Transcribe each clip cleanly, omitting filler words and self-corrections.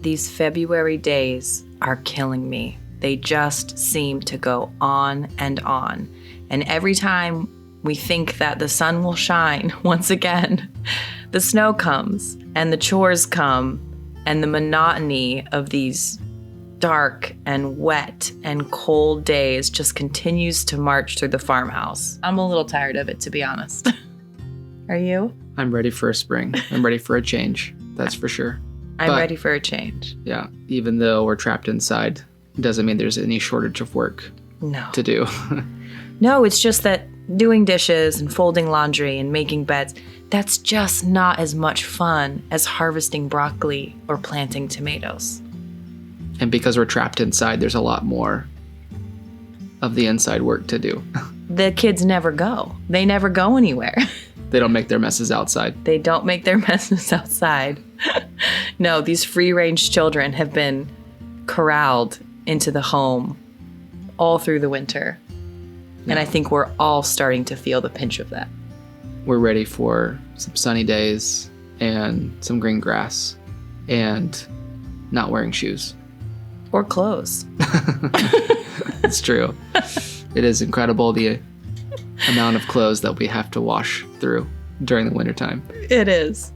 These February days are killing me. They just seem to go on. And every time we think that the sun will shine once again, the snow comes and the chores come, and the monotony of these dark and wet and cold days just continues to march through the farmhouse. I'm a little tired of it, to be honest. Are you? I'm ready for a spring. I'm ready for a change. That's for sure. I'm ready for a change. Yeah, even though we're trapped inside, it doesn't mean there's any shortage of work to do. No, it's just that doing dishes and folding laundry and making beds, that's just not as much fun as harvesting broccoli or planting tomatoes. And because we're trapped inside, there's a lot more of the inside work to do. The kids never go. They never go anywhere. They don't make their messes outside. They don't make their messes outside. No, these free-range children have been corralled into the home all through the winter. And I think we're all starting to feel the pinch of that. We're ready for some sunny days and some green grass and not wearing shoes. Or clothes. It's true. It is incredible the amount of clothes that we have to wash through during the wintertime. It is.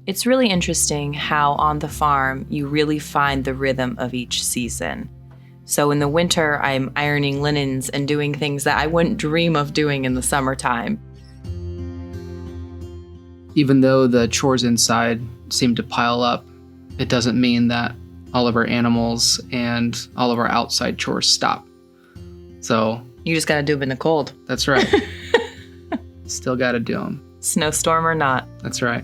It's really interesting how on the farm you really find the rhythm of each season. So in the winter, I'm ironing linens and doing things that I wouldn't dream of doing in the summertime. Even though the chores inside seem to pile up, it doesn't mean that all of our animals and all of our outside chores stop. So you just gotta do them in the cold. That's right. Still gotta do them. Snowstorm or not. That's right.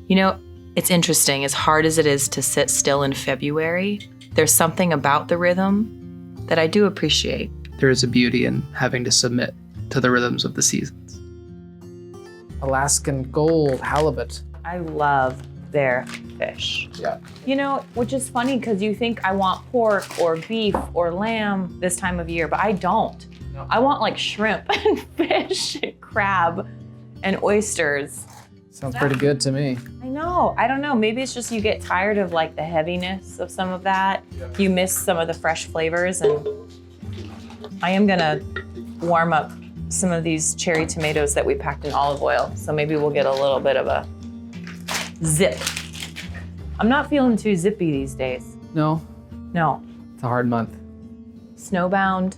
You know, it's interesting. As hard as it is to sit still in February, there's something about the rhythm that I do appreciate. There is a beauty in having to submit to the rhythms of the seasons. Alaskan gold, halibut. I love their fish. Yeah. You know, which is funny because you think I want pork or beef or lamb this time of year, but I don't. No. I want like shrimp and fish and crab and oysters. Sounds pretty good to me. I know. I don't know. Maybe it's just you get tired of like the heaviness of some of that. Yeah. You miss some of the fresh flavors, and I am gonna warm up some of these cherry tomatoes that we packed in olive oil. So maybe we'll get a little bit of a zip. I'm not feeling too zippy these days. No? No. It's a hard month. Snowbound.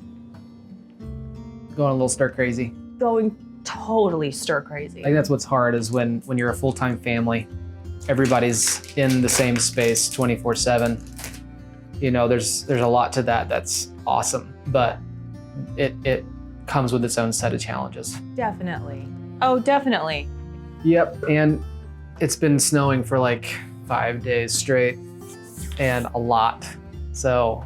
Going a little stir crazy. Going totally stir crazy. I think that's what's hard is when you're a full-time family, everybody's in the same space 24/7. You know, there's a lot to that that's awesome, but it comes with its own set of challenges. Definitely. Oh, definitely. Yep, and it's been snowing for like 5 days straight and a lot. So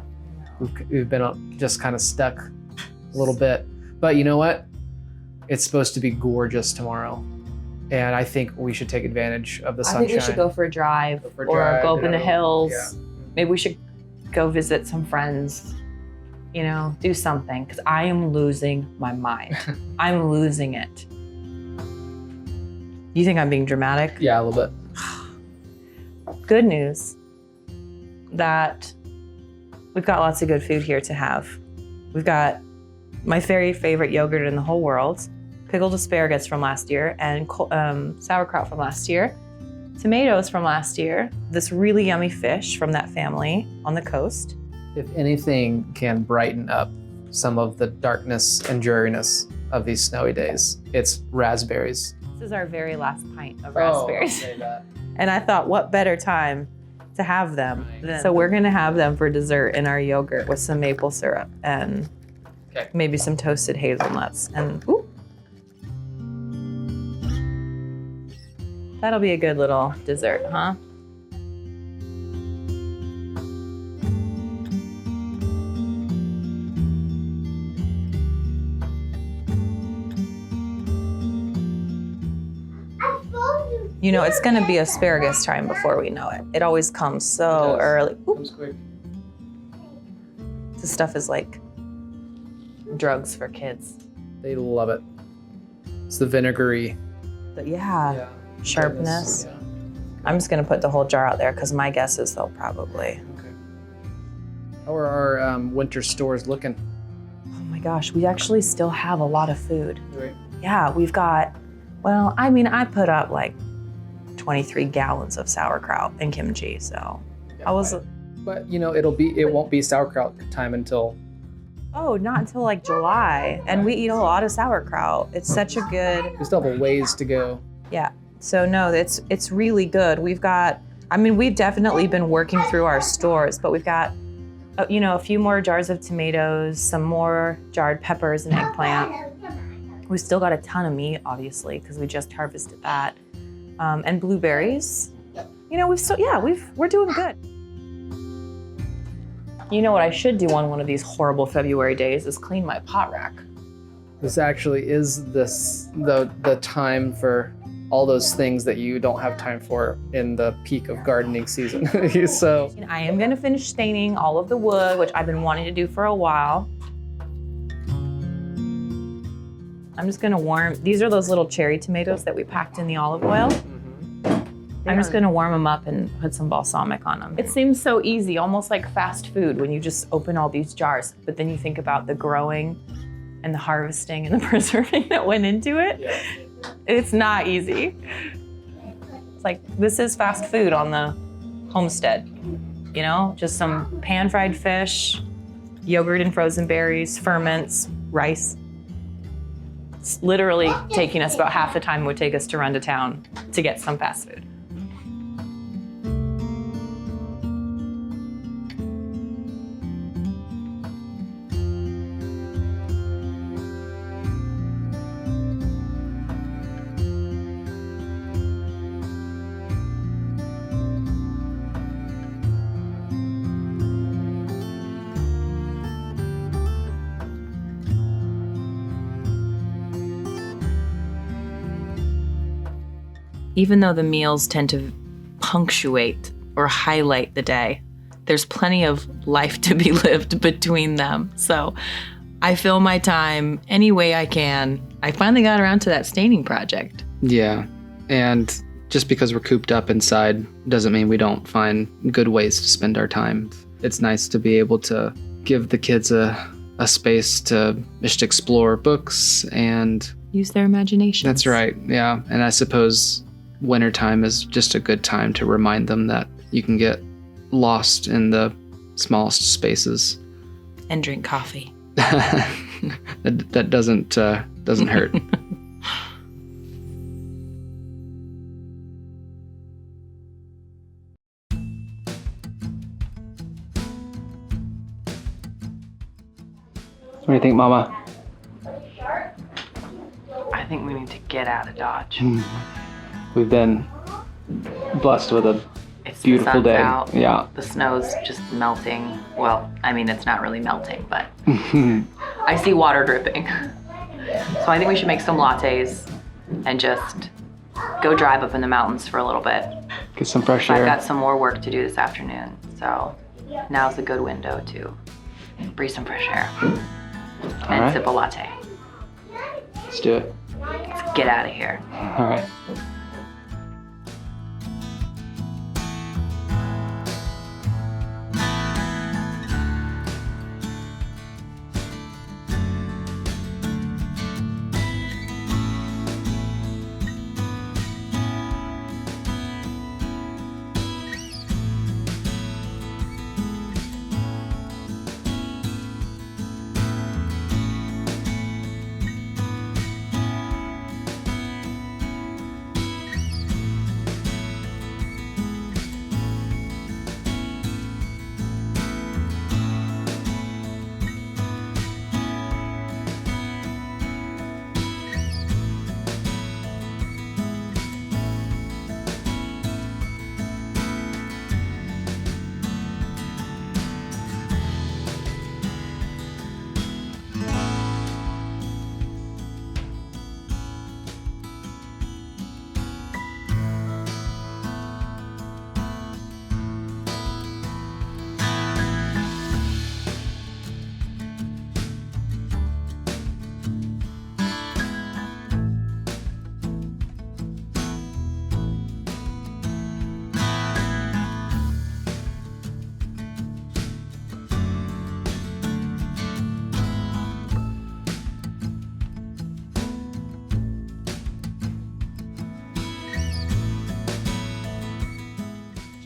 we've been just kind of stuck a little bit. But you know what? It's supposed to be gorgeous tomorrow. And I think we should take advantage of the sunshine. I think we should go for a drive or go up in the hills. Yeah. Maybe we should go visit some friends, you know, do something, because I am losing my mind. I'm losing it. You think I'm being dramatic? Yeah, a little bit. Good news that we've got lots of good food here to have. We've got my very favorite yogurt in the whole world, pickled asparagus from last year, and sauerkraut from last year, tomatoes from last year, this really yummy fish from that family on the coast. If anything can brighten up some of the darkness and dreariness of these snowy days, it's raspberries. This is our very last pint of raspberries. I'll say that. And I thought, what better time to have them? Right. So we're gonna have them for dessert in our yogurt with some maple syrup and maybe some toasted hazelnuts. And ooh, that'll be a good little dessert, huh? You know, it's gonna be asparagus time before we know it. It always comes so early. Oop. Comes quick. This stuff is like drugs for kids. They love it. It's the vinegary. But yeah, sharpness. Yeah. I'm just gonna put the whole jar out there because my guess is they'll probably. Okay. How are our winter stores looking? Oh my gosh, we actually still have a lot of food. Right. Yeah, we've got, well, I mean, I put up like 23 gallons of sauerkraut and kimchi, so I was. But you know, it won't be sauerkraut time until. Oh, not until like July, and we eat a lot of sauerkraut. It's such a good. We still have a ways to go. Yeah. So no, it's really good. We've got. I mean, we've definitely been working through our stores, but we've got, you know, a few more jars of tomatoes, some more jarred peppers and eggplant. We've still got a ton of meat, obviously, because we just harvested that, and blueberries. You know, we're doing good. You know what I should do on one of these horrible February days is clean my pot rack. This actually is the time for all those things that you don't have time for in the peak of gardening season. So And I am gonna finish staining all of the wood, which I've been wanting to do for a while. I'm just gonna warm, these are those little cherry tomatoes that we packed in the olive oil. I'm just gonna warm them up and put some balsamic on them. It seems so easy, almost like fast food when you just open all these jars, but then you think about the growing and the harvesting and the preserving that went into it. yeah. It's not easy. It's like, this is fast food on the Homestead. You know, just some pan-fried fish, yogurt and frozen berries, ferments, rice. It's literally taking us about half the time it would take us to run to town to get some fast food. Even though the meals tend to punctuate or highlight the day, there's plenty of life to be lived between them. So I fill my time any way I can. I finally got around to that staining project. Yeah. And just because we're cooped up inside doesn't mean we don't find good ways to spend our time. It's nice to be able to give the kids a space to just explore books and Use their imagination. That's right. Yeah. And I suppose wintertime is just a good time to remind them that you can get lost in the smallest spaces. And drink coffee. that doesn't hurt. What do you think, Mama? I think we need to get out of Dodge. We've been blessed with a It's beautiful the sun's day. out. Yeah. The snow's just melting. Well, I mean, it's not really melting, but I see water dripping. So I think we should make some lattes and just go drive up in the mountains for a little bit. Get some fresh I've air. got some more work to do this afternoon, so now's a good window to breathe some fresh air and right. sip a latte. Let's do it. Let's get out of here. All right.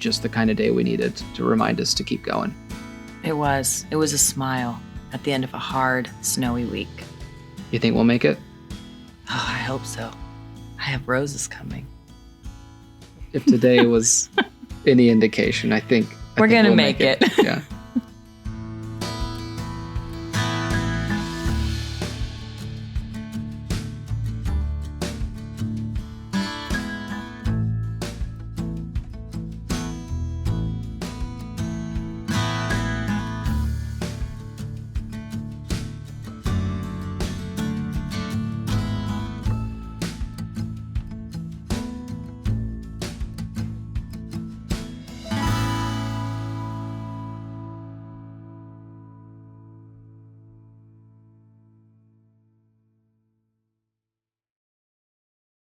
just the kind of day we needed to remind us to keep going. It was a smile at the end of a hard, snowy week. You think we'll make it? Oh, I hope so. I have roses coming. If today was any indication, I think We're going to we'll make it. Yeah.